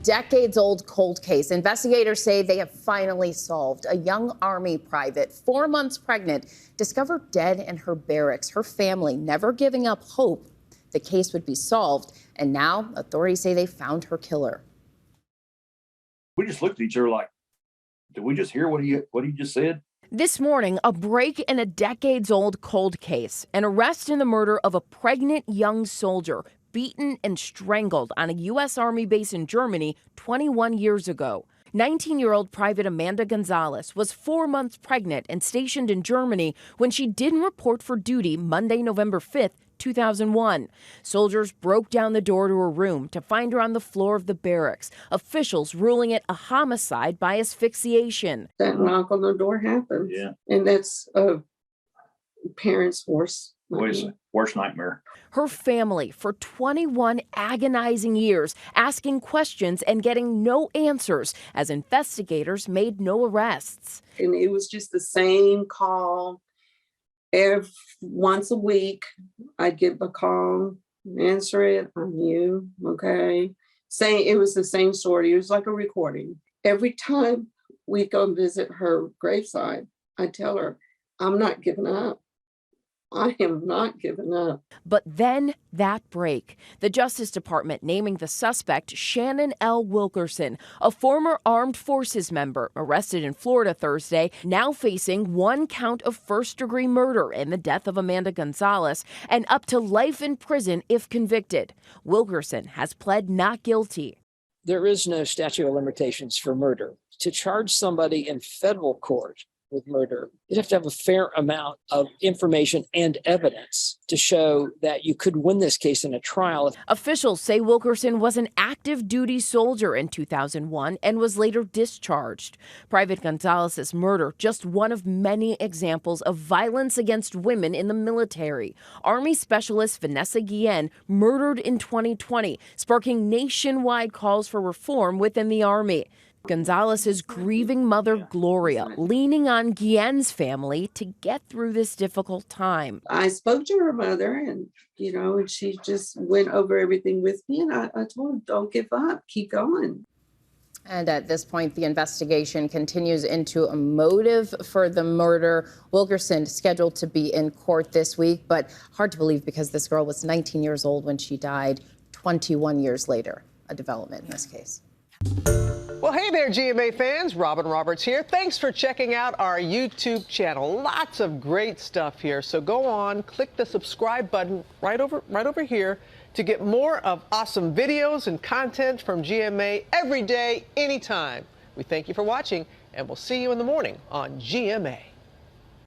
Decades-old cold case. Investigators say they have finally solved. A young Army private, 4 months pregnant, discovered dead in her barracks. Her family never giving up hope the case would be solved. And now authorities say they found her killer. We just looked at each other like, did we just hear what he just said? This morning, a break in a decades-old cold case, an arrest in the murder of a pregnant young soldier beaten and strangled on a U.S. Army base in Germany 21 years ago. 19-year-old Private Amanda Gonzalez was 4 months pregnant and stationed in Germany when she didn't report for duty Monday, November 5th, 2001. Soldiers broke down the door to her room to find her on the floor of the barracks, officials ruling it a homicide by asphyxiation. That knock on the door happens. Yeah. And that's a parent's worst nightmare. Her family, for 21 agonizing years, asking questions and getting no answers as investigators made no arrests. And it was just the same call. Once a week, I'd get a call, answer it, I'm you, okay? Saying it was the same story. It was like a recording. Every time we go visit her graveside, I tell her, I'm not giving up. I am not giving up. But then that break. The Justice Department naming the suspect Shannon L. Wilkerson, a former armed forces member arrested in Florida Thursday, now facing 1 count of first-degree murder in the death of Amanda Gonzalez and up to life in prison if convicted. Wilkerson has pled not guilty. There is no statute of limitations for murder. To charge somebody in federal court with murder, you'd have to have a fair amount of information and evidence to show that you could win this case in a trial. Officials say Wilkerson was an active duty soldier in 2001 and was later discharged. Private Gonzalez's murder, just one of many examples of violence against women in the military. Army Specialist Vanessa Guillen murdered in 2020, sparking nationwide calls for reform within the Army. Gonzalez's grieving mother, Gloria, leaning on Guillen's family to get through this difficult time. I spoke to her mother and, and she just went over everything with me. And I told her, don't give up, keep going. And at this point, the investigation continues into a motive for the murder. Wilkerson scheduled to be in court this week, but hard to believe because this girl was 19 years old when she died 21 years later. A development in this case. Well, hey there, GMA fans. Robin Roberts here. Thanks for checking out our YouTube channel. Lots of great stuff here. So go on, click the subscribe button right over here to get more of awesome videos and content from GMA every day, anytime. We thank you for watching, and we'll see you in the morning on GMA.